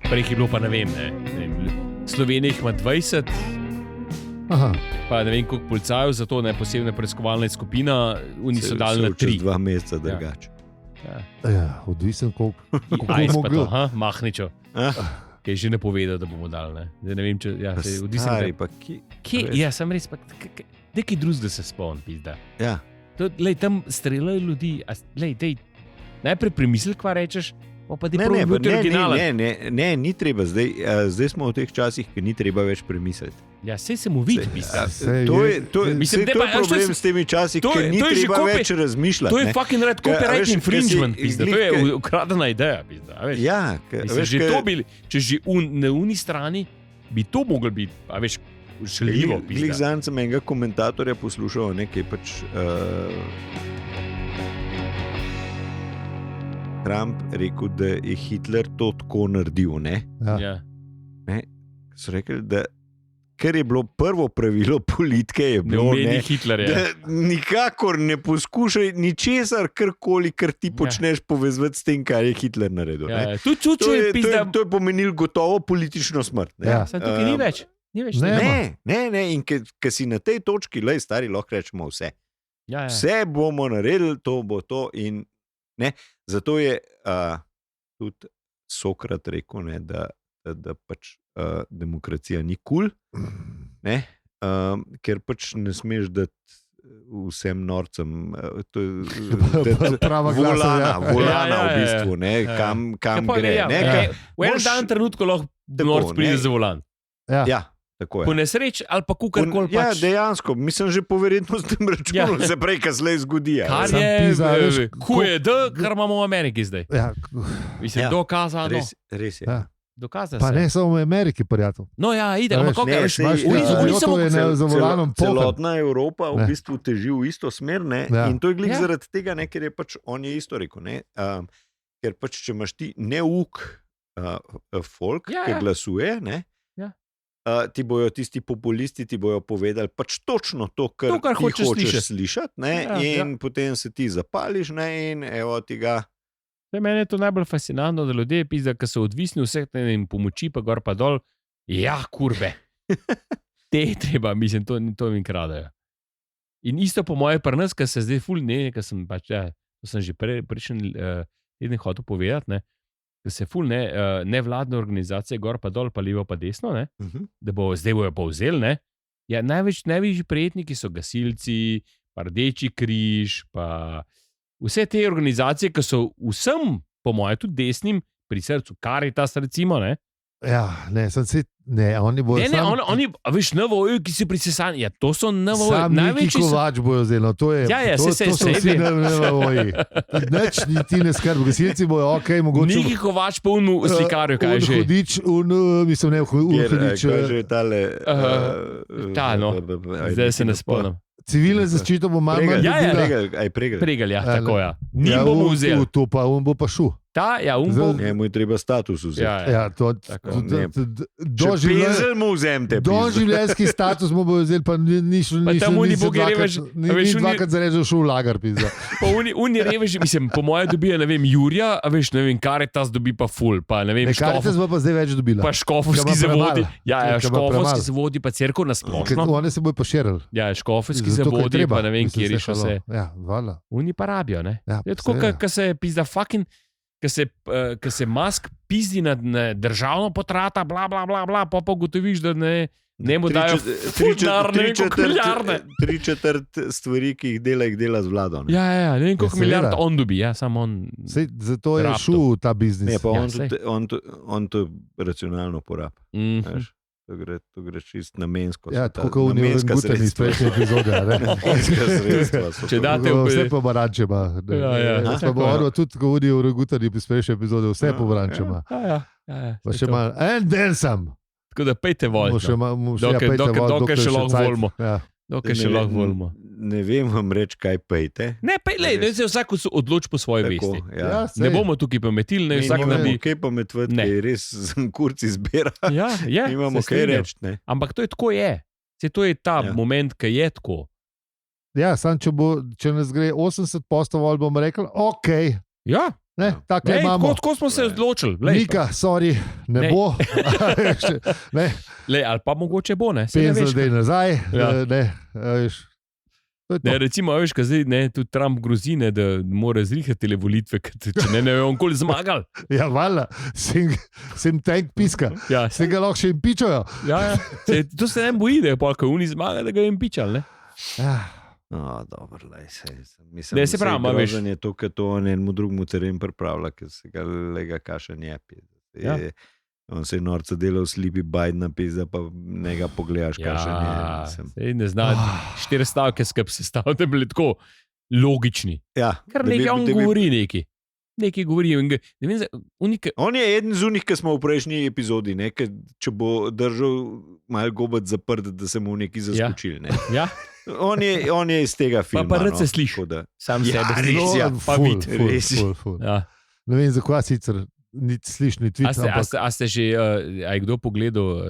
Prej je bilo pa ne vem, Slovenija ima 20, Aha. pa ne vem koliko policajev, zato ne posebna preiskovalna skupina, oni so dali na 3. 2 meseca drugače. Ja, odvisen koliko Ajs pa mogel. to, Mahničo. Kaj že ne povedal, da bomo dali, ne? Zdaj ne vem, če... Ja, se odvisen... Stari, pa Kje? Ja, sem res, pa... Nekaj drugega se spomnim, pizda. Ja. Lej, tam streljajo ljudi, lej, dej, najprej premisli, kva rečeš, pa ti Ne, ni ni treba. Zdaj smo v teh časih, ki ni treba več premisliti. Ja, sej se mu vidi, pizda. To je problem s temi časi, ker ni treba več razmišljati. To je fucking red copyright infringement, pizda. To je ukradena ideja, pizda. Ja, če že na uni strani, bi to moglo biti, a veš, šaljivo, pizda. Glih zanj sem enega komentatorja poslušal, nekaj pač... Trump rekel, da je Hitler to tako naredil, ne? Ja. Ne? So rekli, da ker je bilo prvo pravilo politike, je bilo, da nikakor ne poskušaj ničesar, karkoli, kar ti počneš povezati s tem, kar je Hitler naredil. Ja. To je pomenilo gotovo politično smrt. Ne? Ja. Saj tukaj ni več. Ne, in ker si na tej točki, lej, stari, lahko rečemo vse. Ja. Vse bomo naredili, to bo to in ne. Zato je tudi Sokrat rekel, ne, da pač demokracija ni kul, ker pač ne smeš dati vsem norcem volana v bistvu, ne, kam gre. V enem danem trenutku lahko norc pride za volan. Ja. Tako je. Po nesreči ali pa kukarkoli pač. Ja, dejansko, mislim že po verjetnostnem računu, se prej kasneje zgodi. Kar je QED, kar imamo v Ameriki zdaj. Ja. Mislim, dokazano. Res je. Ja. Dokazano. Pa ne samo v Ameriki, prijatelj. No ja, ide, ampak kako veš, za volanom celotna Evropa v bistvu teži v isto smer, ne? In to je glih zaradi tega, ne, ker je pač on je isto rekel, ne? Ker pač če imaš ti neuk folk, ki glasuje, ne? Ti bojo tisti populisti, ti bojo povedali pač točno to, kar ti hočeš slišati, ne? In potem se ti zapališ, ne? In evo ti ga. Meni je to najbolj fascinantno, da ljudje pizda, ki so odvisni vseh in pomoči pa gor pa dol, ja, kurve. Te treba, mislim, to mi kradajo. In isto po moje pri nas, ki se zdaj ful ne, ker sem pač, to sem že prejšnji teden hotel povedati, ne? Da se ful nevladne organizacije gor pa dol, pa levo pa desno, ne? Da zdaj bojo pa vzeli, ne? Ja, največji prijetniki so gasilci, pa Rdeči križ, pa vse te organizacije, ki so vsem, po moje tudi desnim, pri srcu, Karitas recimo, ne? Ja, oni bojo oni, veš, NVO, ki si prisesani, ja, to so NVO. Sam Niki Kovač bojo vzeli, to so vsi NVO. Neč ti ne skrbi, gasilci bojo, mogoče... Niki Kovač pa unu slikarju, kaj že? Mislim, ne, Hudič. Kaj že tale... Ta, no, zdaj se ne spomnim. Civilne zaščite bo malo Pregelj, ja, tako ja. Njim bomo vzeli. To pa on bo pa šel. Njemu je treba status vzeti. Ja, Penzel mu vzem te. Doživljenjski status mu bo vzeli, pa ni dvakrat zarežil šel v lagar. Pa oni reveži, mislim, po moje dobijo, ne vem, Jurija, a veš, ne vem, Karitas dobi pa ful, pa ne vem, Karitas bo pa zdaj več dobila. Pa Škofovski zavodi, Škofovski zavodi, pa cerkev nasplošno. Oni se bojo poširili. Ja, Škofovski zavodi, pa ne vem, kjer je še vse. Ja, vala. Oni pa rabijo, ne? Je tako, ka se pizda fucking... Ker se Musk pizdi na državno potrata, bla, bla, bla, bla, pa ugotoviš, da ne mu dajo milijarde. 3/4 stvari, ki jih dela z vlado. Ne? Ja, ne vem, koliko milijard on dobi, samo on... Zato je šel ta biznis. Ne, pa on to racionalno porabi. To gre čist namensko. Ja, tako kot v Urugutani iz prejšnje epizode. Namenska sredstva. Vse pomarančema. Pa bo ono tudi, ko vodi v Urugutani iz prejšnje epizode, vse pomarančema. Pa še malo, en den sem. Tako da pejte volj. Dokaj še lahko volimo. Dokaj še lahko volimo. Ne vem vam reči, kaj pejte. Ne, se vsak odloči po svoji vesti. Ne bomo tukaj pametili. Nimamo kaj pametvati, kaj res kurci zbira. Nimamo kaj reči. Ampak to je tako je. To je ta moment, ki je tako. Ja, sam če nas gre 80% volj, bomo rekli, ok. Ja. Tako imamo. Tako smo se odločili. Nika, sorry, ne bo. Ali pa mogoče bo, ne? Penzel dej nazaj. Recimo, veš, kaj zdaj, tudi Trump grozi, da mora zrihati te volitve, če ne on koli zmagal. Ja, valjda, sem tank piska. Se ga lahko še impičajo. To se ne boji, da je pa, ko oni zmaga, da ga je impičal, ne? Dobro, mislim, da se pravi, veš, je to, ker to on enemu drugemu teren pripravlja, ker se ga lega kaša njepi. On se je norca delal slipi Bidena, pizda, pa ne ga pogledaš, kaša nje. Ne zna, 4 stavke skrb se stavlja, da bili tako logični. Kar nekaj on govori neki. Nekaj govori. On je eden z unih, ki smo v prejšnji epizodi, če bo držal malo gobec zaprt, da se mu nekaj zaskočil. On je iz tega filma. Pa rad se sliši. Sam sebe sliši. Pa vid. Ne vem, zakaj sicer ni sliš, ni tweet. A ste že, a je kdo pogledal,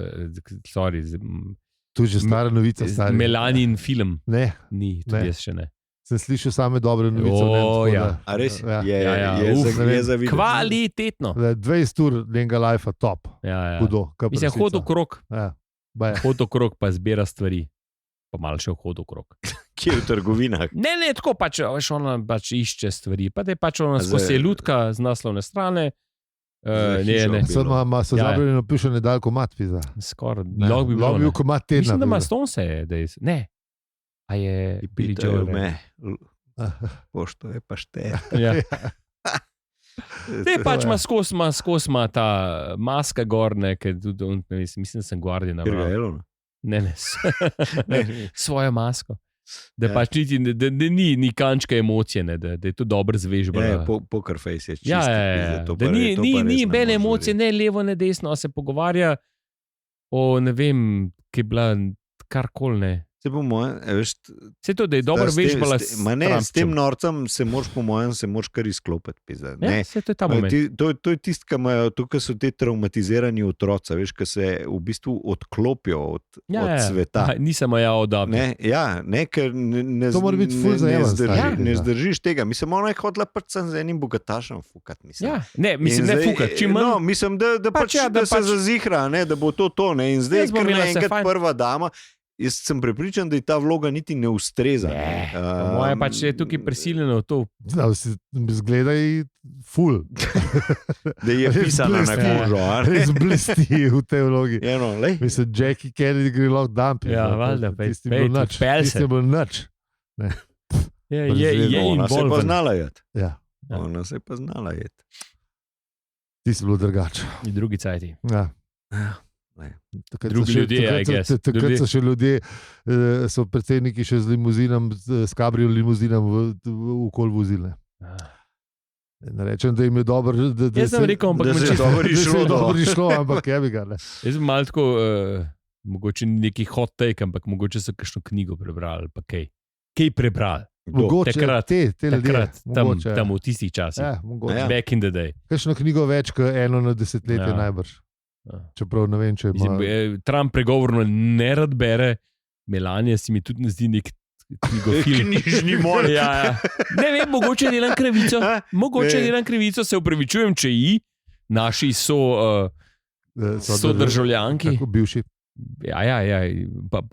tu že stara novica. Melanin film. Ne. Ni, tudi jaz še ne. Sem slišal same dobre novice. A res? Je zavideti. Kvalitetno. 20 ur njenega lifea top. Hudo. Mislim, hod okrog. Hod okrog pa zbira stvari. Pa malo še hod okrog. Kje v trgovinah? Ne, tako pač, ona pač išče stvari. Pa da je pač ona skozi lutka z naslovne strane. So zabili napiše nedalj komat pizda. Skoraj. Lahko bi bilo. Komat tedna. Mislim, da ima Stonse. Ne. A je Billy Joel. Pošto je pa šteje. Te pač ima skozi ta maska gorne, ker tudi, mislim, da sem Guardian. Ne. Svojo masko. Da pač ni kančka emocije, da je to dobro zvežba. Poker face je čisto. Da ni bene emocije, ne levo, ne desno, a se pogovarja o, ne vem, ki je bila karkoli, ne. Se po mojem, veš... Se to, da je dobro vežbala s Trumpčem. S tem norcem se moraš, po mojem, kar izklopiti. Se to je ta moment. To je tisto, ki imajo, tukaj so te traumatizirani otroci, veš, ki se v bistvu odklopijo od sveta. Nisem ja odavno. Ker ne zdržiš tega. Mislim, ona je hodila pač z enim bogatašem fukat. Ne fukat, čim manj. Mislim, da se zazihra, da bo to, in zdaj, ker naenkrat prva dama. Jaz sem prepričan, da je ta vloga niti ne ustreza. Moje pač je tukaj prisiljeno v to. Zgledaj ful. Da je pisana na kožo. Res blesti v tej vlogi. Mislim, Jackie Kennedy gre lahko dampi. Ja, valjda. Tisti bil nič. Ona se pa znala jet. Ona se pa znala jet. Ti si bilo drugače. In drugi cajti. Ja. Takrat so še ljudje, so predsedniki še z limuzinom, s kabrio limuzinom v okol vozile. Ne rečem, da jim je dobro, da se je dobro išlo, ampak je bi ga. Jaz sem malo tako, mogoče neki hot take, ampak mogoče so kakšno knjigo prebrali, pa kaj. Kaj prebrali? Mogoče takrat, tam v tistih časih. Back in the day. Kakšno knjigo več, kot eno na desetletje najbrž. Čeprav ne vem, če ima... Trump pregovorno ne rad bere, Melania si mi tudi ne zdi nek knjigofil. Knjižni mor. Ne vem, mogoče delam krivico, se upravičujem, če naši so državljanki. Tako bivši.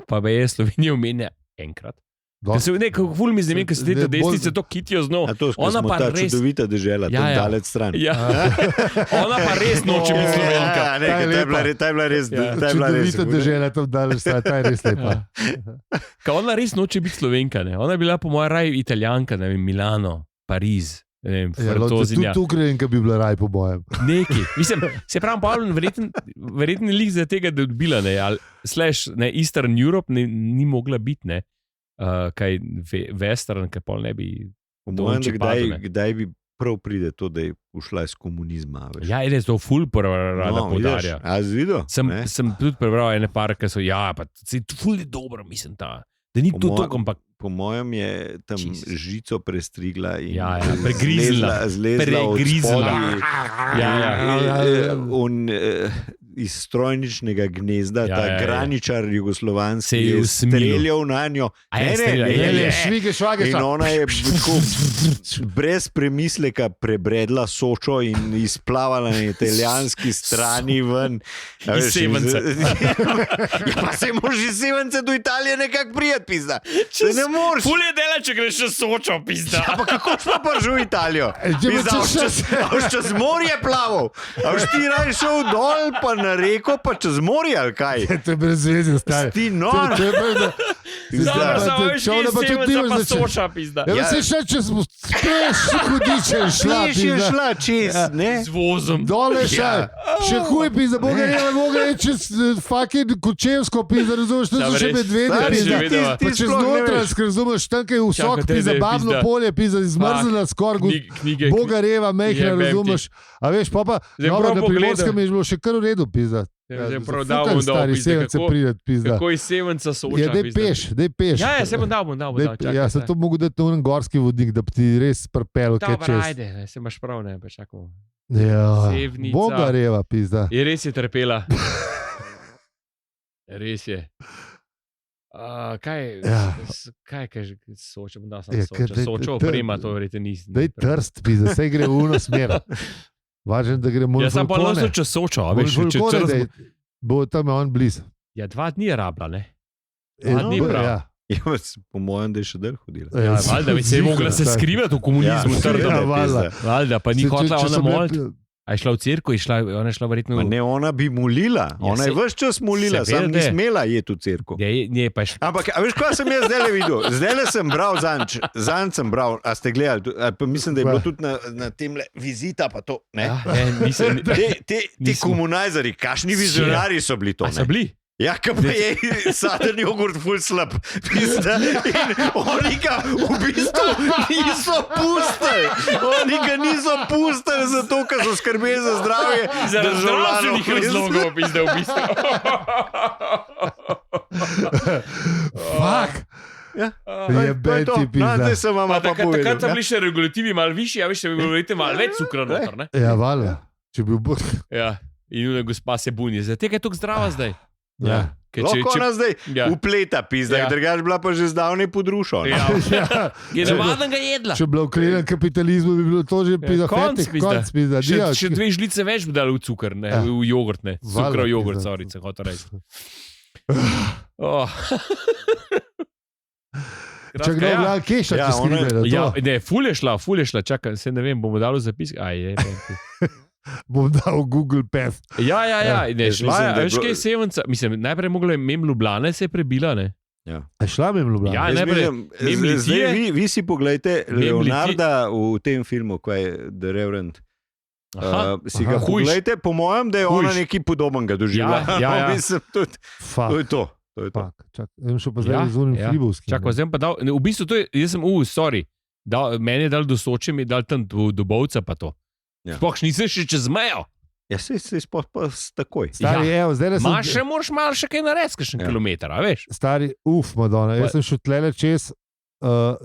Pa je Slovenija omenja enkrat. Nekaj ful mi zdi, ker se te desnice to kitijo z njo. Ona pa ta res... čudovita dežela, tam dalec stran. Ona pa res noče biti Slovenka. Ta je bila res... Čudovita dežela, tam dalec stran, ta je res lepa. Ona res noče biti Slovenka. Ona je bila po mojem raju Italijanka, ne vem, Milano, Pariz. Tudi tukaj in kaj bi bila raj po bojem. Neki. Mislim, se pravim, Pavljen, verjetno lik za tega, da je odbila, Eastern Europe ni mogla biti, ne. Kaj western, kaj pol ne bi... Po mojem, kdaj bi prav pride to, da je ušla iz komunizma. Veš. Ja, je to ful rada podarja. A zvido? Sem tudi prebral ene par, ki so, pa ful je dobro, mislim, da ni to tokom, ampak... Po mojem je tam žico prestrigla in pregrizla. Zlezla od spodaj. iz strojničnega gnezda, ta graničar jugoslovanski je streljal na njo. Ne, švige, švage. In ona je brez premisleka prebredla Sočo in izplavala na italijanski strani ven. Iz Sevence. Pa se moraš iz Sevence do Italije nekako prijeti, pizda. Se ne moreš. Ful je dela, če greš še Sočo, pizda. Ja, pa kako šlo pa že v Italijo? Pizda, a už čez morje plaval? A už ti raj šel dol, pa na reko, pa čez morje, ali kaj? To je brez veze, stari. Ti nor. Samo veš, Sevenca pa Soča, pizda. Ja, se še čez hudiče šla, šla čez, ne? Z vozom. Dole šla. Še huj, pizda, Boga je čez fucking Kočevsko, pizda, razumeš, to so še medvede, pizda. Pa čez Notranjsk, razumeš, tam je visok, pizda, Babno polje, pizda, izmrzela skoraj, Boga reva, mehna, razumeš. A veš, pa na Primorskem je bilo še kar v redu, pizda. Stari Sevence prideti, pizda. Kako iz Sevenca Soča, ja, dej peš. Ja, se bom dal. Ja, sem to mogel dati na unen gorski vodnik, da bi ti res pripel, kaj čez. Ajde, se imaš prav, ne, pa čakamo. Ja, Boga reva, pizda. Je res je trpela. Res je. Kaj Soča, bom dal sam Soča. Soča oprema, to verjete nisi. Dej Trst, pizda, saj gre v uno smer. Važno, da gre moj Jaz sem pa nosil čez Sočo, a veš, bo tam on blizu. Ja, 2 dni je rabila, ne? 2 dni prav. Ja. Ja, po mojem, da je še del hodila. Ja, valjda, se je mogla se skrivati v komunizmu, trdo. Valjda, pa ni hotela ona molt. A je šla v cerkev, ona je šla verjetno... Ne, ona bi molila, ona je ves čas molila, sam ni smela jeti v cerkev. Ampak, a veš, kaj sem jaz zdaj videl? Zdaj sem bral zanj sem bral, a ste gledali, mislim, da je bilo tudi na temle vizita, pa to, ne? Ti komunajzari, kakšni vizionari so bili to, ne? A so bili? Ja, ka pa je sadrni jogurt ful slab. Pizda. In oni ga v bistvu niso pustili. Oni ga niso pustili zato, ker so skrbeli za zdravje državljanov. Zdravstvenih razlogov, pizda, v bistvu. Fuck. Ja, je beti, pizda. Zdaj sem vam pa povedal. Takrat so bili še regulativi malo višji, a veš, če bi bilo malo več cukra noter, ne? Ja, valjda. Če bi bil... Ja, in ona gospa se buni. Zdaj, tega je tukaj zdrava zdaj. Ja. Lahko ona zdaj upleta, pizda, drugač bila pa že zdavnej podrušo. Ja. Je navaden ga jedla. Če bi bila uklena kapitalizmu, bi bilo to že pizda. Konc, pizda. Še 2 žlice več bi dali v cukr, ne, v jogurt, ne. Cukrov jogurt, sorice, hotel reči. Če kdo je bila keša, če skrive. Ja, ne, ful je šla, čakaj, se ne vem, bomo dali zapis. Bom dal Google Path. Ja, ne, šla je, veš kaj je Sevenca, mislim, najprej mogla je mem Ljubljane se je prebila, ne? Ja. Je šla mem Ljubljane? Ja, najprej mem Litije. Vi si pogledajte Leonarda v tem filmu, ko je The Reverend. Si ga pogledajte, po mojem, da je ona nekaj podobnega doživela. Ja. Mislim, to je to. Čak, še pa zdaj z unim Hribovskim. Čakaj, zdaj pa dal, v bistvu to je, jaz sem, meni je dal do Soče, mi je dal tam do Bovca pa to. Sploh nisem še čez mejo. Ja, se sploh pa takoj. Stari, evo, zdaj sem... Še moraš malo še kaj narediti, kakšen kilometer, a veš? Stari, Madonna, jaz sem šel tlele čez,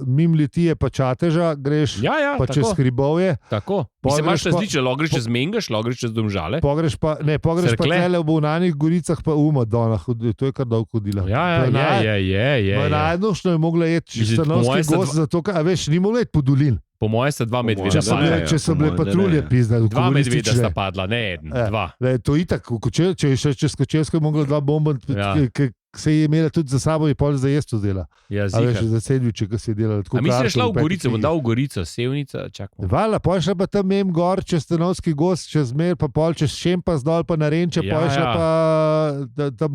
mim Litije pa Čateža, greš pa čez Hribovje. Tako, mislim, imaš različne, logreš čez Mengaš, logreš čez Domžale. Pogreš pa tlele v Bovnanih goricah pa Madonna, to je kar dolgo hodila. Ja, je. Najjednošno je mogla jeti Stanovski gost, zato, a veš, ni mogla jeti po dolin. Po moje sta 2 medveda padla. Če so bile patrulje, pizda. 2 medveda sta padla, ne 1, 2. To itak, če je še čez Kočevsko je mogla 2 bomba, ki se je imela tudi za sabo in pol za jesto zdela. Ja, a veš, za sendviče, ki se je delala. A misliš, je šla v Gorico, bom dal v Gorico, Sevnica, čakamo. Vala, pol šla pa tam mem gor, čez Stanovski gost, čez Mer, pa pol čez Šempas dol, pa na Renče, pol šla pa tam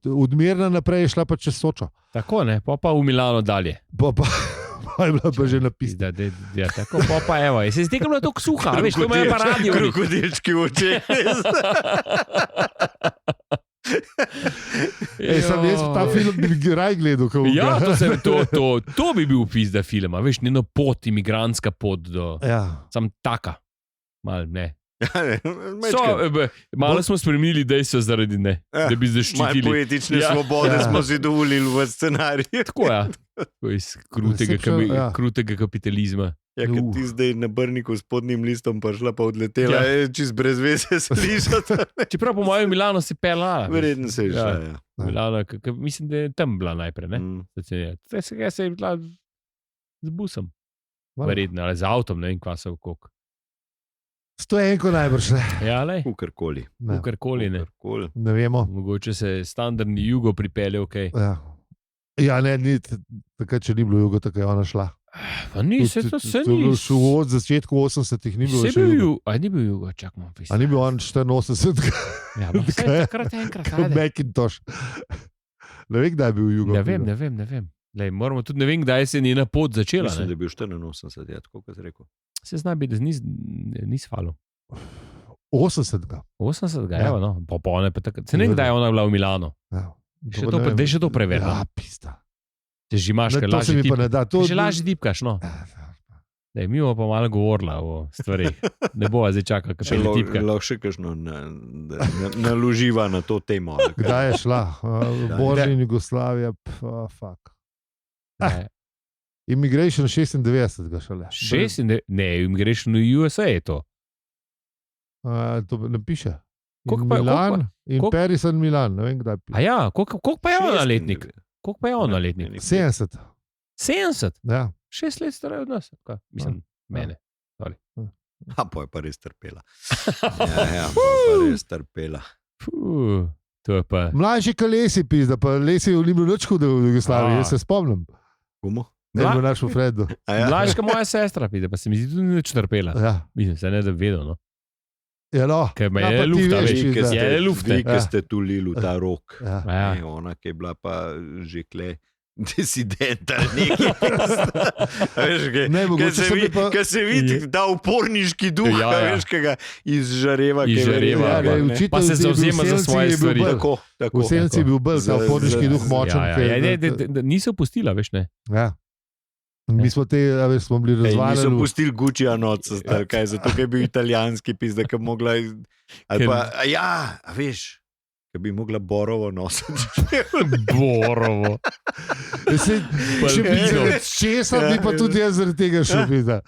odmirna naprej, šla pa čez Sočo. Tako ne, pa v Milano dalje. Je bila pa že napisana. Ja, tako pa evo. Se zdi, da je bila tako suha, veš, to imajo pa radio. Krokodilčki v očeh. Sam jaz ta film bi raj gledal. Ja, to bi bil pizda film, veš, njeno pot, imigrantska pot do... Sam taka. Mal, ne. Malo smo spremenili dejstvo zaradi ne, da bi zaščitili. Malo poetične svobode smo si dovolili v scenariju. Tako iz krutega kapitalizma. Ja, ker ti zdaj na Brniku s spodnjim listom prišla, pa odletela, čist brez veze slišati. Čeprav po mojem Milano si pelala. Verjetno se je šla, ja. Milano, mislim, da je tam bila najprej, ne? Zdaj se je bila z busom. Verjetno, ali z avtom, ne vem, kva se vkok. 101 najbrž, ne? Ja, lej. Ukarkoli. Ukarkoli, ne. Ne vemo. Mogoče se standardni Jugo pripeljal, kaj. Ja, ne, takrat, če ni bilo Jugo, tako je ona šla. Pa ni, se to se ni. To je bilo še od začetku 80-ih, ni bilo še Jugo. A ni bil Jugo, čakam. A ni bil on 84. Ja, pa vse takrat enkrat, ajde. Macintosh. Ne vem, kdaj je bil Jugo. Ne vem. Lej, moramo tudi, ne vem, kdaj se je njena pot začela. Mislim, da je bil 84, ja, tako kot si rekel. Se zna biti, da ni svalil. 80. 80, evo, no. Pa ne, pa takrat. Se ne vem, kdaj je ona bila v Milano. Ja. Da je še to preverila. Ja, pista. Če že imaš, kaj lažje tipkaš. To že lažje tipkaš, no. Mi bomo pa malo govorila o stvarih. Ne bova zdaj čakala, kaj še tipka. Lahko še kakšno naloživa na to temo. Kdaj je šla? Božja in Jugoslavija, fuck. Immigration 96 ga šele. 96? Ne, Immigration v USA je to. To ne piše. Milan in Paris in Milan, ne vem kdaj piše. A ja, koliko pa je on na letnik? Koliko pa je on na letnik? 70. 70? Ja. 6 let starej od nas. Mislim, mene. Pa je pa res trpela. Ja, pa je res trpela. To je pa... Mlajši kot Lesi pizda, pa Lesi je v Libru nič hudo v Jugoslaviji, jaz se spomnim. Komu? Ne bo našel Fredu. Mlajška moja sestra pide, pa se mi zdi tudi nič trpela. Ja. Mislim, se ne da vedel, no. Ja, no. Ker me je lufta, veš, je lufta. Vi, ki ste tulili v ta rok. Ja. Ona, ki je bila pa že kle disident ali nekaj. Ker se vidi ta uporniški duh, veš, ki ga izžareva. Pa se zauzema za svoje stvari. V senci je bil bolj ta uporniški duh močen. Niso pustila, veš, ne. Ja. Mi smo smo bili razvaljeni. Niso pustili Guccija noc, zato je bil italijanski pizda, ki bi mogla... veš, ki bi mogla Borovo nositi. Borovo. Če bi česar, bi pa tudi jaz zaradi tega šel pizda.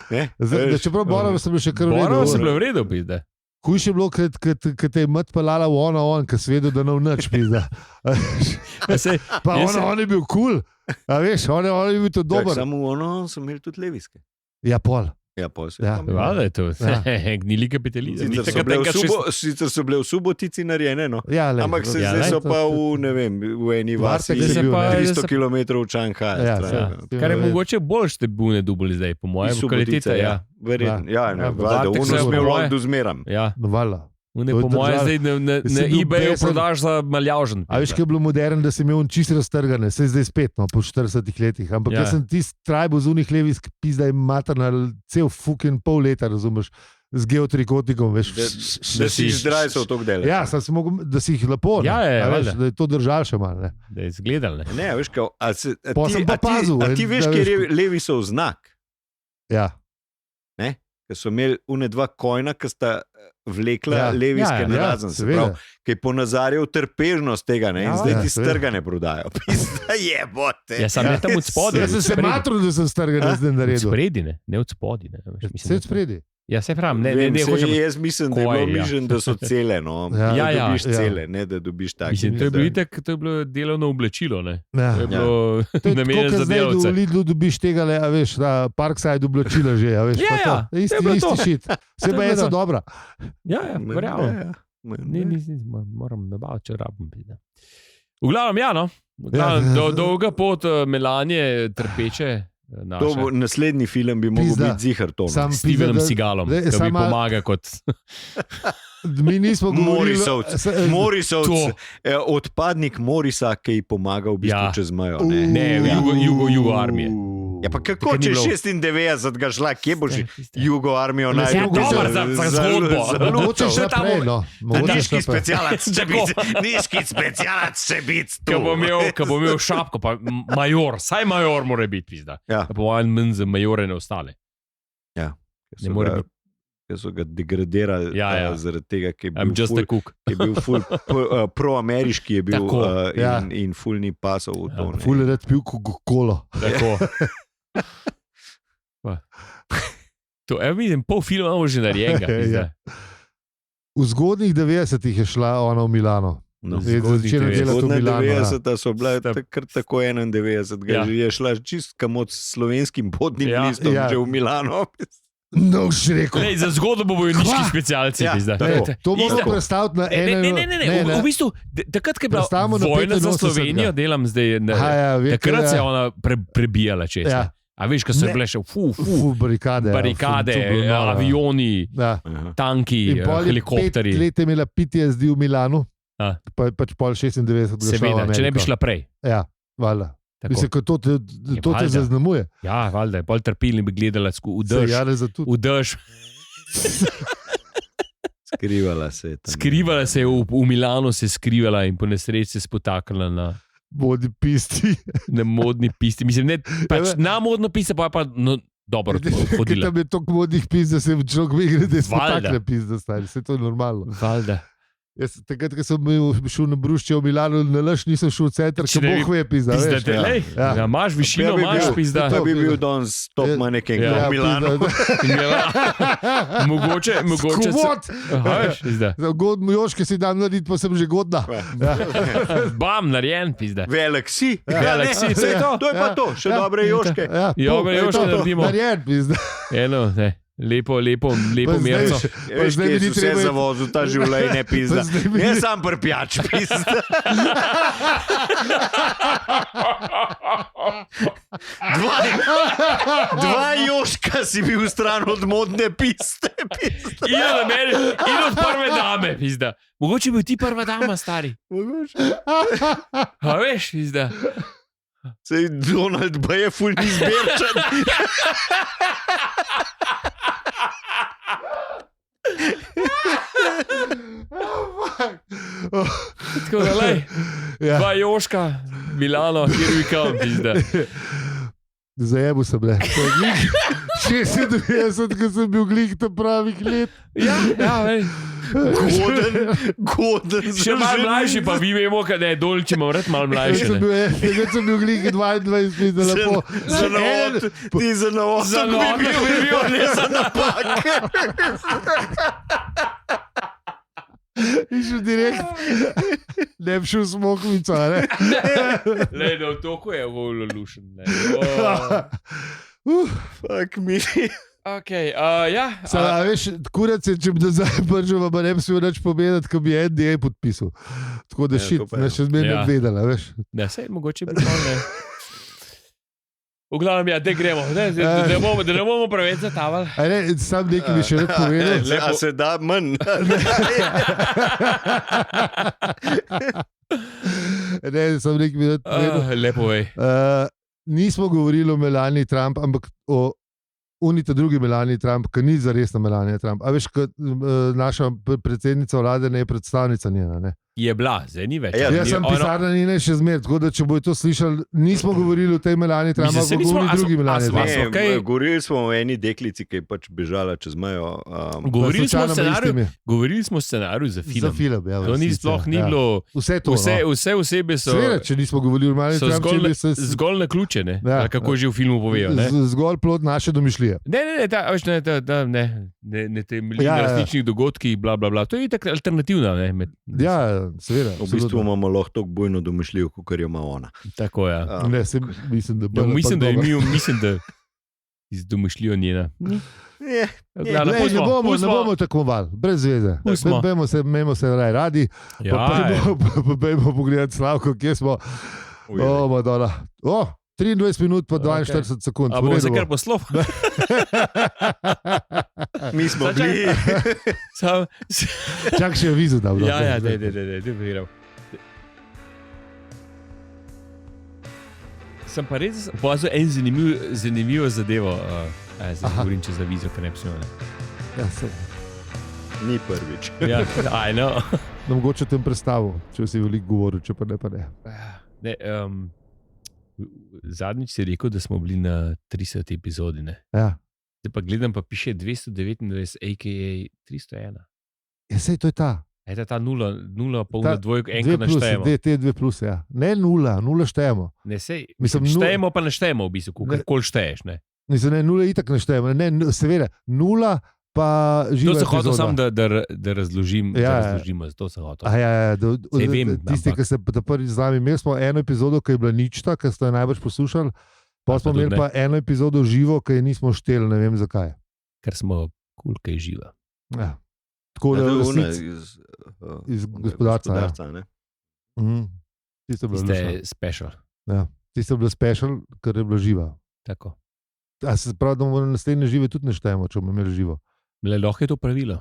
Čeprav Borovo sem bil še kar v redu. Borovo sem bil v redu pizda. Hujš je bilo, kad te je mat pelala v ono, kad si vedel, da ne v nič pizda. Pa on je bil cool. A veš, on je bil to dober. Samo ono so imeli tudi levijske. Ja, pol. Hvala je to. Gnili kapitalizem. Sicer so bile v Subotici narejene, no. Ampak zdaj so pa v eni vasi 300 km v Čanghaju. Kar je mogoče bolj ste bune dubli zdaj, po mojem, kvaliteta. Verjetno, uno smo imeli do zmeram. Vala. Po mojem zdaj na eBayu prodaš za maljavžen. A veš, kaj je bilo modern, da si imel čisto raztrgane, se zdaj spet, no, po 40 letih. Ampak jaz sem tist trajbo z unih levih pizda in materna cel fucking pol leta, razumeš, z geotrikotnikom, veš. Da si izdrajsal tok dela. Ja, sem mogel, da si jih lepo, da je to držal še malo, ne. Da je izgledal, ne. Ne, veš, a ti veš, kjer levi so v znak? Ja. Ne? Ker so imeli une dva kojna, ki sta vlekla levijske narazen. Se pravi, ki je ponazarjal trpežnost tega, ne? In zdaj ti strgane prodajo. Pizda jebote. Ja, sam ne tam od spodaj. Jaz sem se matril, da sem strgane zdaj naredil. Od spredi, ne? Ne od spodaj, ne? Vse od spredi. Ja, se pravim, ne hočem... Jaz mislim, da je bilo mišljen, da so cele, no. Da dobiš cele, ne da dobiš tak. Mislim, to je bilo delovno oblačilo, ne. To je bilo namenjeno za delavce. Zdaj v Lidlu dobiš tega, a veš, da Parkside oblačila že, a veš. Ja, isti šit. Se pa je za dobra. Ja, verjamem. Moram nabaviti, če rabim. V glavnem, ja, no. Dolga pot Melanije trpeče. Naslednji film bi mogel biti Zihar to. S Stevenom Seagalom, ki mi pomaga kot... Mi nismo govorili... Morisovc, odpadnik Morisa, ki ji pomaga v bistvu čez mejo. Ne, Jugo armije. Ja, pa kako če 96 ga šla, kje boš Jugo armijo najbolj? Ja, dober za zgodbo. Mogoče še naprej, no. Niški specialac če biti tu. Ko bo imel šapko, pa major, saj major mora biti, pizda. Pa bo manj za majore ne ostale. Ja, ker so ga degradirali zaradi tega, ki je bil ful proameriški in ful ni pasal v to. Ful je rad pil Coca-Cola. Tako. Vidim, pol filma imamo že narejenega. V zgodnjih 90-ih je šla ona v Milano. Zgodnja 90-ta so bila takrat tako 91, je šla čist kamot s slovenskim potnim listom že v Milano. No, še rekel. Za zgodbo bo vojniški specialci. To moramo predstaviti na enem. Ne. V bistvu, takrat, ko je bila vojna za Slovenijo, delam zdaj, takrat se je ona prebijala čez. A veš, ko so bile še barikade, avioni, tanki, helikopteri. 5 let je imela PTSD v Milanu, pač pol 96. Seveda, če ne bi šla prej. Ja, valjda. Mislim, to te zaznamuje. Ja, valjda, bolj trpilni bi gledala v dež. Skrivala se je. Skrivala se je v Milanu, se je skrivala in po nesreči se spotaknila na modni pisti. Na modni pisti. Mislim, ne, pač na modno pisti pa je pa dobro hodila. Tam je toliko modnih pist, da se človek ve, da je spotakle pist, da stari. Vse to je normalno. Valjda. Takrat, ko sem šel na Brušče v Milano, na laž nisem šel v center, če boh ve pizda. Imaš višino, imaš pizda. To bi bil danes top maneken v Milano. Mogoče. Skuvot! God Joške si dan narediti, pa sem že godna. Bam, narejen pizda. Velik si. To je pa to, še dobre Joške. Dobre Joške naredimo. Narejen pizda. Eno, ne. Lepo merco. Zdaj mi ni treba zavozil ta življenje, pizda. Ne sam prpijač, pizda. Dva Joška si bil stran od modne piste, pizda. In od prve dame, pizda. Mogoče bil ti prva dama, stari. Mogoče. A veš, pizda. Sej Donald B. je ful izberčen. Tako da, lej, dva Joška, Milano, here we come, pizda. Zajebu sem le. 96, ko sem bil glih ta pravih let. Ja, vej. Goden. Še malo mlajši, pa vi vemo, kaj je dol, če imam red malo mlajši. Takrat sem bil glih 22, pizda lepo. Ti za novotok bi bil, ne za napak. In še direkt ne bi šel smokvico, ne? Lej, da v toku je volno lušen. Fuck me. Ok, ja. Veš, kurac je, če bi do zdaj pržil, pa ne bi smel nič povedati, ko bi NDA podpisal. Tako da ne še zmeraj ne vedela, veš. Ne, sej, mogoče bi malo, ne. V glavnem, ja, da gremo, da ne bomo preveč zatavali. Sam nekaj bi še rad povedal. A se da manj. Ne, sam nekaj bi rad povedal. Lepo vej. Nismo govorili o Melanie Trump, ampak o unita drugi Melanie Trump, ki ni zaresna Melania Trump. A veš, naša predsednica vlade ne je predstavnica njena, ne? Je bila, zdaj ni več. Jaz sem pisarna njene še zmer, tako da če bojo to slišali, nismo govorili o tej Melanie Trump, ampak o drugi Melanie Trump. Govorili smo o eni deklici, ki je pač bežala čez mejo. Govorili smo o scenariju za film. Za film, ja. To ni sploh ni bilo. Vse to. Vse osebe so. Seveda, če nismo govorili o Melanie Trump, zgolj naključene, kako že v filmu povejo. Zgolj plod naše domišljije. Ne temelji na resničnih dogodkih, bla, bla, bla. To je tako alternativna, ne? Ja, seveda. V bistvu imamo lahko tako bojno domišljijo, kot jo ima ona. Tako je. Mislim, da iz domišljijo njena. Ne bomo tako mal, brez zveze. Memo se radi. Pa bejmo pogledati Slavko, kje smo. O, Madonna. 23 minut pa 42 sekund. A bo se kar poslov? Mi smo bili. Čak še avizo dal. Ja, dej. Sem pa res opazil en zanimivo zadevo. Zdaj govorim čez avizo, ker ne bi smel. Ja, sem. Ni prvič. Ja, I know. Mogoče tem predstavu, če si veliko govoril, če pa ne. Ne, zadnjič si rekel, da smo bili na 30 epizodi, ne? Ja. Zdaj pa gledam, pa piše 229, a.k.a. 301. Ja, sej to je ta. Je ta 0, polna dvojka, enkrat naštejemo. Te 2 plus, ja. Ne 0 štejemo. Ne, sej, štejemo pa naštejemo v bistvu, koliko šteješ, ne? Mislim, ne, 0 itak ne štejemo. Ne, seveda, 0 pa živa epizoda. To se hotel sam, da razložimo, zato se hotel. Tisti, ki ste prvi z nami, imeli smo eno epizodo, ki je bila ničta, ki ste jo najbolj poslušali, pa smo imeli pa eno epizodo živo, ki je nismo šteli, ne vem zakaj. Ker smo kaj je živa. Ja. Tako da iz gospodarca. Tiste je special. Ja. Tiste je bilo special, ker je bilo živa. Tako. A se pravi, da bomo naslednje žive tudi ne štejemo, če bomo imeli živo. Le lahko je to pravilo.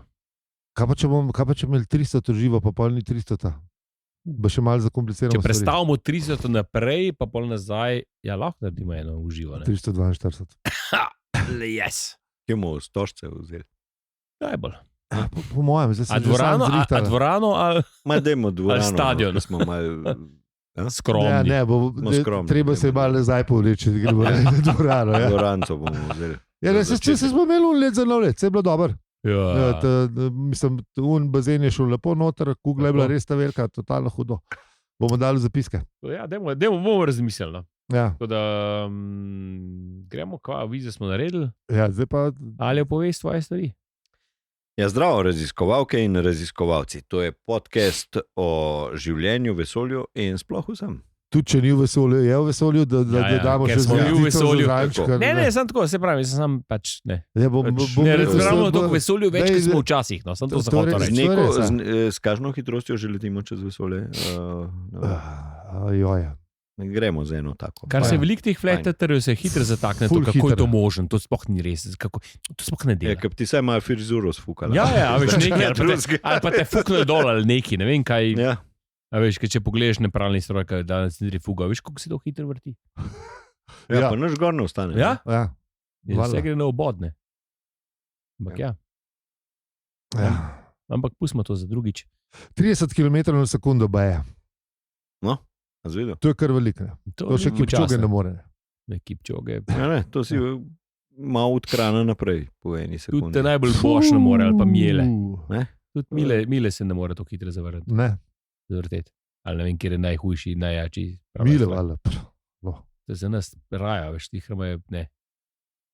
Kaj pa če imeli 300 to živo, pa pol ni 300? Bo še malo zakomplicirano. Če prestavimo 300 naprej, pa pol nazaj, ja, lahko naredimo eno uživo. 342. Yes. Kje bomo stožce vzeli? Najbolj. Po mojem, zdaj se dvorano ali stadion. Smo malo skromni. Treba se malo nazaj povleči, da gremo na dvorano. Dvoranco bomo vzeli. Ja, se smo imeli let za nov let, se je bilo dobro. Mislim, bazen je šel lepo noter, kugla je bila res ta velika, totalno hudo. Bomo dali zapiske. Ja, bomo razmislili. Ja. Tako da gremo, kaj vize smo naredili. Ja, zdaj pa... Ali poveš svoje stvari? Ja, zdravo, raziskovalke in raziskovalci. To je podcast o življenju, vesolju in sploh vsem. Tudi če ni v vesolju, je v vesolju, da damo še zvezdico za zajčka. Ne, sem tako, se pravi, sem pač ne. Ne razpravljamo toliko vesolju, več, kot smo včasih. Sem to zahotel reči. S kakšno hitrostjo že letimo čez vesolje? Gremo za eno tako. Kar se veliko teh fleterjev se hitro zatakne, kako je to možno, to sploh ni res, to sploh ne dela. Ker ti saj imajo frizuro sfukala. Ja, veš nekaj, ali pa te fukne dol ali nekaj, ne vem kaj. A veš, če pogledaš nepravni stroj, da danes ni fuga, veš, kako se to hitro vrti. Ja, pa naš gor ne ostane. Ja? Vse gre na obodne. Ampak ja. Ampak pustimo to za drugič. 30 km/s baje. No, razvidel. To je kar veliko. To še Kipčoge ne more. Kipčoge. Ja, ne, to si malo odkrana naprej po eni sekundi. Tudi te najbolj boš ne more, ali pa Miele. Tudi Miele se ne more to hitro zavrti. Ne. Zavrteti. Ali ne vem, kjer je najhujši, najjači. Mile, ali To je za nas raja, veš, tih hrma je, ne.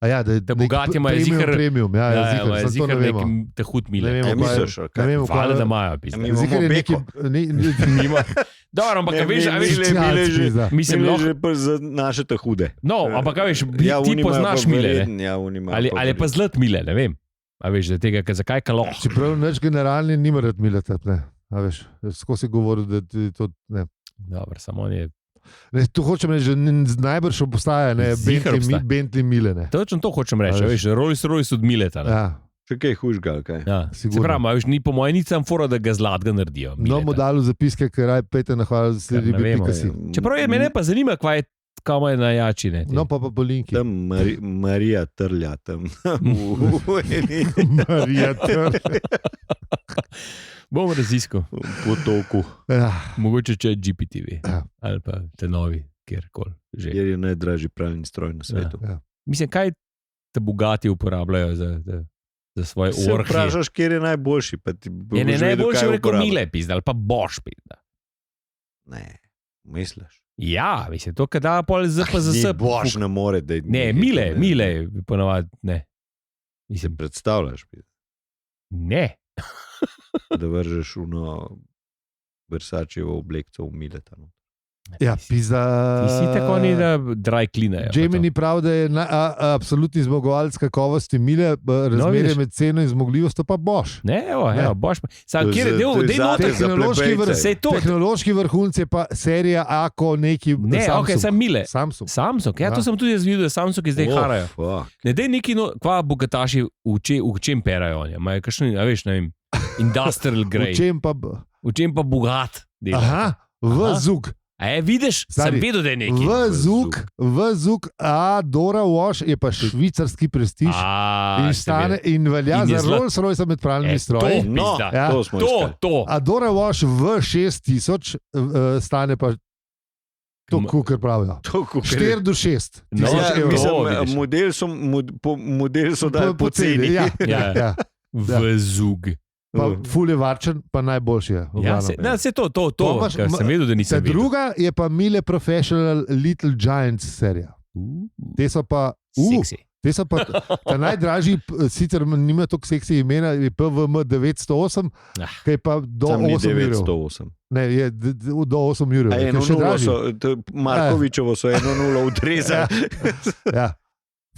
A ja, da bogati imajo zihar... Premium, ja, zihar neki te hud Mile. Ne vemo, Hvala, da imajo. Zihar je neki... Dobro, ampak veš, mislim, že za naše te hude. No, ampak veš, ti poznaš Mile, ali pa zlat Mile, ne vem. A veš, da tega, zakaj kalo. Čeprav neč generalni nima rad Mile, ne. A veš, skozi govoril, da ti to ne. Dobro, samo on je... Ne, to hočem reči, že najbrž obstaja, ne, Bentley Mile, ne. Točno to hočem reči, veš, Rolls-Royce od Mileta, ne. Ja. Še kaj hujšga, kaj? Ja, se pravi, veš, ni po mojem nicam fora, da ga zlatega naredijo. No, mu dalo zapiske, ker raj pejte na hvala za sledi biti. Čeprav je mene pa zanima, kaj je najjači, ne. No, pa po linki. Tam Marija Trlja, tam. Marija Trlja. Bom raziskal. Potoku. Mogoče če je GPTV. Ali pa te novi, kjerkoli. Kjer je najdražji pravni stroj na svetu. Mislim, kaj te bogati uporabljajo za svoje orhe? Se vprašaš, kjer je najboljši. Je najboljši reko Mile pizda, ali pa Bosch pizda. Ne, misliš? Ja, mislim, to kada pol ZPZS. Bosch ne more, da je... Ne, Mile, ponovadi, ne. Mislim, predstavljaš pizda. Ne. Da vržeš Versacevo oblekco v Mileta. Ja, pizda... Ti si tako ni, da dry cleanajo. Jamie ni prav, da je absolutni zmagovalec kakovosti Mile, razmerje med ceno in zmogljivostjo pa Bosch. Ne, evo, Bosch. Kjer je tehnološki vrhunc je pa serija Ako neki... Ne, ok, sem Mile. Samsung. Ja, to sem tudi jaz videl, da Samsung zdaj harajo. Ne, dej neki, kva bogataši v čem perajo oni. Majo kakšni, a veš, ne vem, industrial grade. V čem pa bogat delajo. Aha, v zug. Vidiš, sem vedel, da je nekaj. Vzuk, Dora Wash je pa švicarski prestiž in velja za Rolls-Royce med pravnimi stroji. To. Dora Wash v 6000 stane pa to, kar pravijo. 4 do 6. Model so dali po ceni. Vzuk. Pa ful je varčen, pa najboljši je. Ja, se to, kar sem vedel, da nisem vedel. Druga je pa Mile Professional Little Giants serija. Te so pa Te so pa ta najdražji, sicer nima toliko seksi imena, je PVM 908, ki je pa do 8 jurjev. 908. Ne, je do 8 jurjev. Markovičevo so 1-0 odrezali. Ja,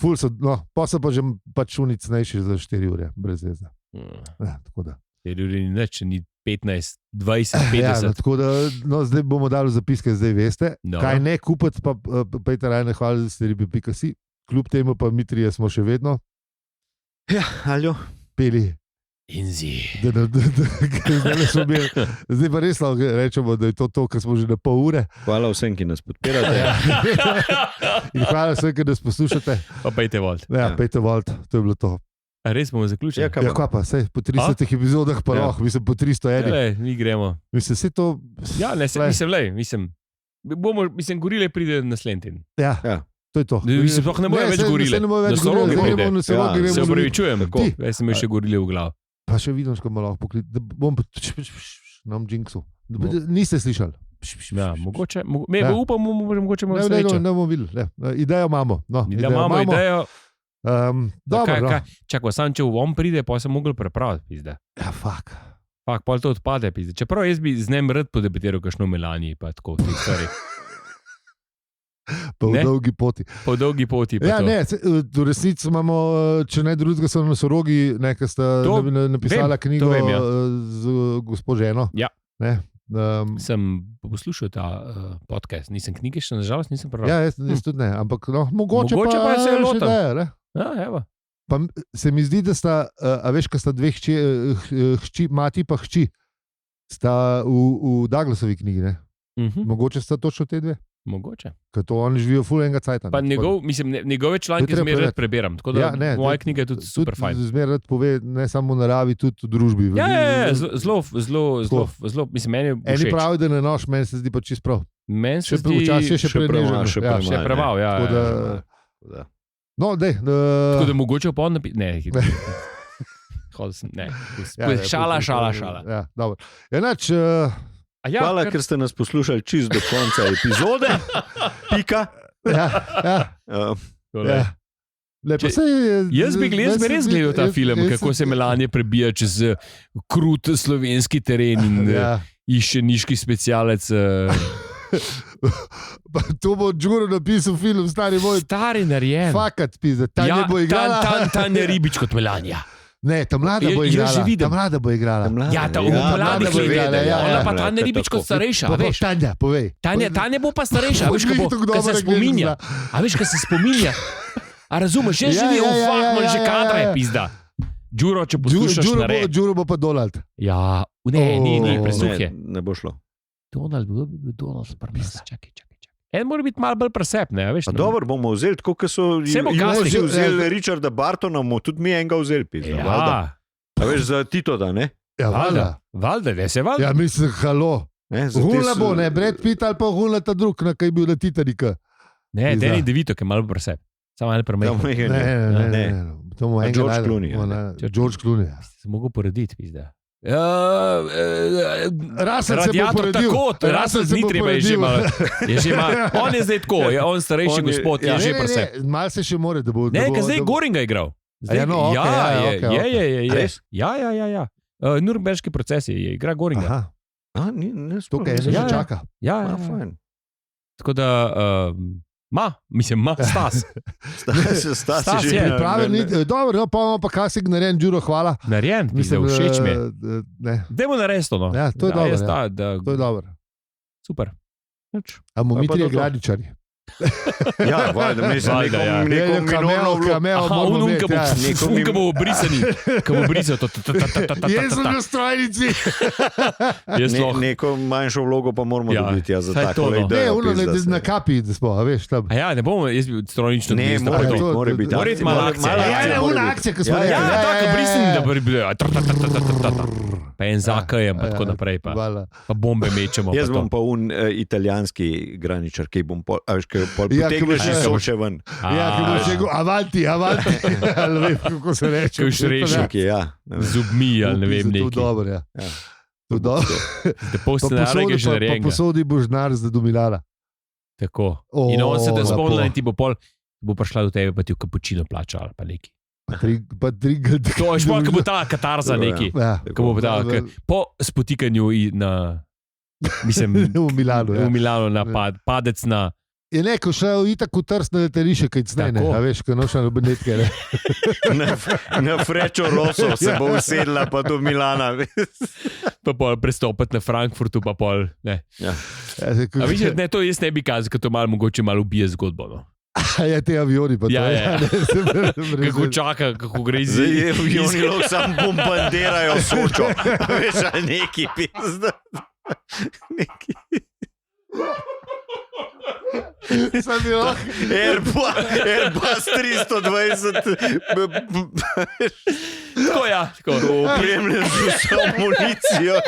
ful so, no, pa so pa že pač unicnejši za 4 ure, brez veze. Ja, tako da. 4 ure ni nič, ni 15, 20, 50. Ja, no, tako da, no, zdaj bomo dali zapiske, zdaj veste. No. Kaj ne kupiti, pa pejte rajne hvali za stvari.si. Kljub temu pa mi trije smo še vedno. Ja, aljo. Peli. Inzi. Zdaj pa res lahko rečemo, da je to, kar smo že na pol ure. Hvala vsem, ki nas podpirate. In hvala vsem, ki nas poslušate. Pa pejte volt. Ja, pejte volt, to je bilo to. A res bomo zaključili? Ja, kaj pa, sej, po 30 epizodah pa lahko, mislim, po 301. Ja, mi gremo. Mislim, se to... Ja, ne, mislim, gorile pride naslednji teden. Ja. To je to. Se sploh ne bojo več gorile. Se upravičujem. Jaz sem še gorile v glavu. Pa še vidim, ko malo poklit. Bom na džinksu. Niste slišali? Ja, mogoče. Upam, mogoče bomo srečali. Ne bomo videli. Idejo imamo. Imamo idejo. Dobro. Čakaj, sam če on pride, pa sem mogel prepraviti, pizda. Ja, fak. Fak, pa to odpade, pizda. Čeprav jaz bi z njem rad podebetiral kakšno Melaniji, pa tako v teh stvari. Po dolgi poti. Po dolgi poti. Ja, ne, v resnici imamo, če ne drugega, so na Sorogi, ki sta napisala knjigo z gospo ženo. Ja. Ne, sem poslušal ta podcast, nisem knjige še, nažalost nisem prebral. Ja, jaz tudi ne, ampak no, mogoče pa se je lotil. Ne? Ja, evo. Pa se mi zdi, da sta, a veš, ko sta dve hči, mati pa hči, sta v Douglasovi knjigi, ne? Mogoče sta točno te dve? Mogoče. Ker to oni živijo ful enega cajta. Pa njegove članke zmeraj rad preberam, tako da moja knjiga je tudi super fajn. Zmeraj rad pove, ne samo v naravi, tudi v družbi. Ja, zelo, mislim, meni je všeč. Eni pravi, da ne noš, meni se zdi pa čist prav. Meni se zdi še prenežen. Še preval, ja. No, dej. Tako da mogoče pa on napisati. Ne, šala. Ja, dobro. Enač... Ja, hvala, ker ste nas poslušali čist do konca epizode. Pika. Jaz bi res gledal ta film, kako se Melanija prebija čez krut slovenski teren in išče niški specialec. To bo Đuro napisal film, stari moj. Stari narejen. Fakat, pizda. Tanja bo igrala. Tanja Ribič kot Melanija. Ne, ta mlada bo igrala. Ja, ta mlada bo igrala. Ona pa Tanja Ribič kot starejša, veš. Tanja, povej. Tanja bo pa starejša, veš, ko se spominja. A veš, ko se spominja. A razumeš, že živi v Fahman, že kadra je pizda. Đuro, če poslušaš narej. Đuro bo pa Donald. Ja, ni, presuh je. Ne bo šlo. Donald, bi bil Donald, čakaj. En mora biti malo bolj presep, ne, veš. Dobro, bomo vzeli, tako kot so vzeli Richarda Bartona, tudi mi enega vzeli, pizda. Ja. A veš, za Tito, da ne? Ja, valda, ne se valda. Ja, mislim, halo. Hula bo, ne, Brad Pitt ali pa hula ta drug, na kaj bil na Titanika. Ne, Danny DeVito, ki je malo presep. Samo ali premehko. Ne. To mu enega George Clooney. George Clooney. Se mogo porediti, pizda. Rasel se bo poredil. Rasel ni treba, je že malo. On je zdaj tako, on starejši gospod, je že presep. Mal se še more, da bo... Ne, ker zdaj Goringa igral. Ja. Nürnberški proces je, igra Goringa. Ne, tukaj je že čaka. Ja, fajn. Tako da... Stas. Stas je že pripravljen. Dobro, pa imamo pa kasik narejen, Đuro, hvala. Narejen, všeč mi je. Dajmo narediti to. Ja, to je dobro. To je dobro. Super. A bomo mi trije gradičari. Ja, valjda, mislim, nekom kameo. Unka bo obrisani. Jaz sem na strojnici. Neko manjšo vlogo pa moramo dobiti za tako idejo. Ne, na kapi, da smo, veš, tam. Ja, ne bomo, jaz bi strojnično ne, mora biti. Mora biti mala akcija. Ja, una akcija, ko smo ja, tako brisani, da bi bili. Pa en zakajem, pa tako naprej. Pa bombe mečemo. Jaz bom pa italijanski graničar, ki bom potegneš iz Soče ven. Ja, ki boš rekel, avanti. Ali vem, kako se reče. Kaj šrešnik, ja. Zubmi, ali ne vem, nekaj. To dobro, ja. To dobro. Pa posodi boš denar za domilala. Tako. In on se te spomnil in ti bo pol bo prišla do tebe, pa ti v kapučino plača ali pa neki. To je šport, ko bo ta katarza neki. Po spotikanju v Milanu na padec na... Je neko šel itak v trst na letališče, kaj cnene, a veš, ko noša na benetke. Na Frečo Rosso se bo usedla pa do Milana. Pa pol prestopati na Frankfurtu, pa pol, ne. Ja. A viš, ne, to jaz ne bi kazal, ker to mogoče malo ubije zgodbo, no. Ja, te avioni pa to. Ja. Kako čaka, kako gre z... Avioni lahko sam bombardirajo Sočo. Veš, ali neki pizda. Neki... Airbus 320 tako ja, opremljen z vso municijo.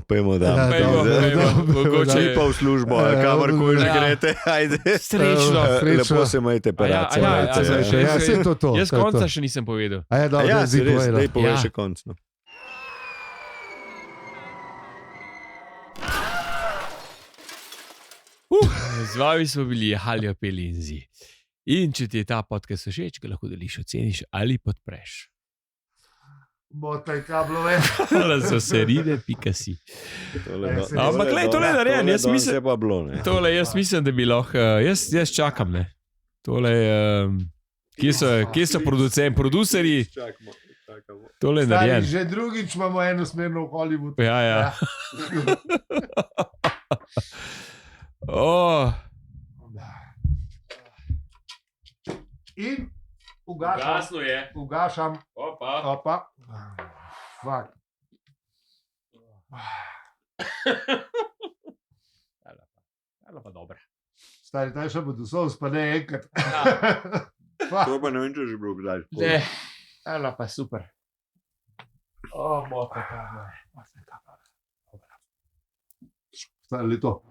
Pejmo, da. Mogoče pa v službo, kamorkoli že greste. Srečno. Lepo se majte, perace. Jaz konca še nisem povedal. Zdaj povej še konc. Z vami smo bili Haljo Pelinzi. In če ti je ta podcast všeč, ga lahko deliš, oceniš ali podpreš. Motaj kablove. Hvala za serine.si. Ampak glej, tole je narejen. Jaz mislim, da bi lahko... Jaz čakam, ne. Tole je... Kje so producerji? Tole je narejen. Že drugič imamo enosmerno v Hollywoodu. Ja. In ugašam. Opa. Fak. Hvala pa dobra. Stari, taj še bo dosol, pa ne enkrat. To pa ne vem, če že bilo kdaj. Ne, hvala pa super. Motaj kablove. Stari, to.